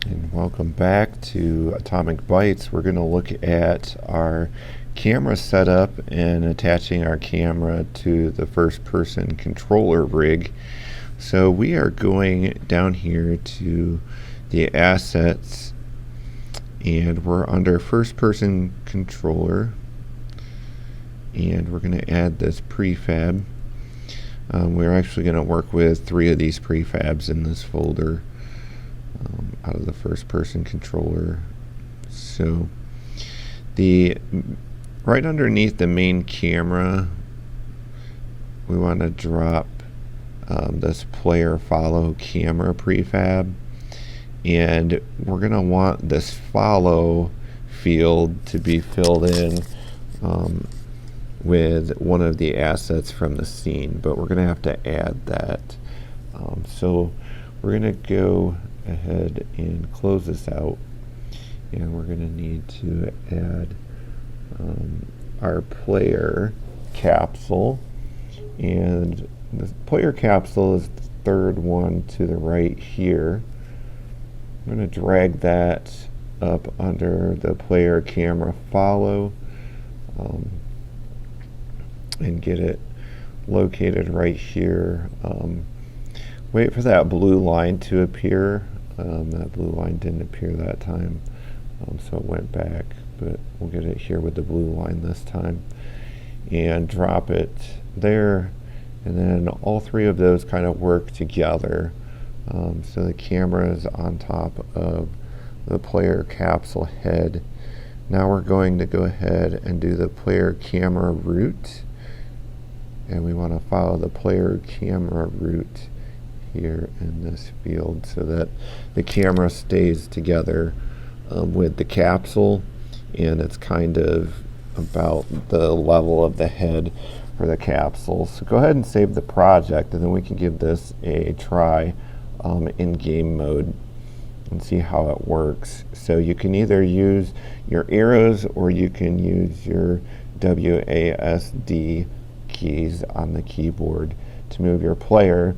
And welcome back to Atomic Bytes. We're going to look at our camera setup and attaching our camera to the first person controller rig. So we are going down here to the assets and we're under first person controller, and we're going to add this prefab. We're actually going to work with 3 of these prefabs in this folder out of the first person controller. So right underneath the main camera, we want to drop this player follow camera prefab, and we're going to want this follow field to be filled in with one of the assets from the scene, but we're going to have to add that. So we're going to go ahead and close this out, and we're going to need to add our player capsule, and the player capsule is the third one to the right here. I'm going to drag that up under the player camera follow and get it located right here. Wait for that blue line to appear. That blue line didn't appear that time, so it went back, but we'll get it here with the blue line this time, and drop it there, and then all 3 of those kind of work together. So the camera is on top of the player capsule head. Now we're going to go ahead and do the player camera route, and we want to follow the player camera route here in this field so that the camera stays together with the capsule, and it's kind of about the level of the head for the capsule. So go ahead and save the project, and then we can give this a try in game mode and see how it works. So you can either use your arrows or you can use your WASD keys on the keyboard to move your player.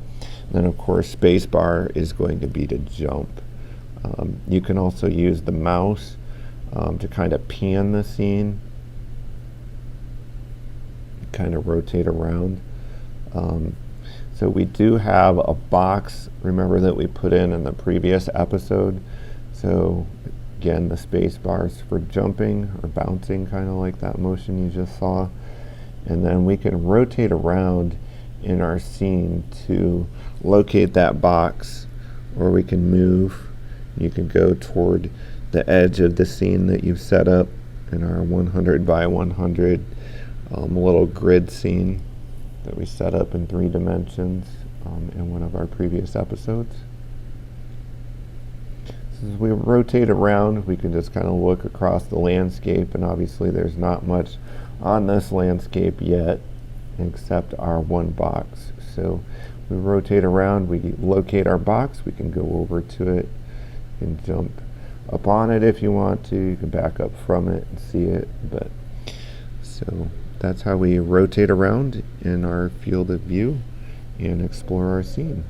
Then of course spacebar is going to be to jump. You can also use the mouse to kind of pan the scene, kind of rotate around. So we do have a box, remember, that we put in the previous episode. So again, the space bars for jumping or bouncing, kind of like that motion you just saw. And then we can rotate around in our scene to locate that box, or we can move. You can go toward the edge of the scene that you've set up in our 100 by 100 little grid scene that we set up in 3 dimensions in one of our previous episodes. So as we rotate around, we can just kind of look across the landscape, and obviously there's not much on this landscape yet except our one box. So we rotate around, we locate our box, we can go over to it, you can jump up on it if you want to, you can back up from it and see it. But so that's how we rotate around in our field of view and explore our scene.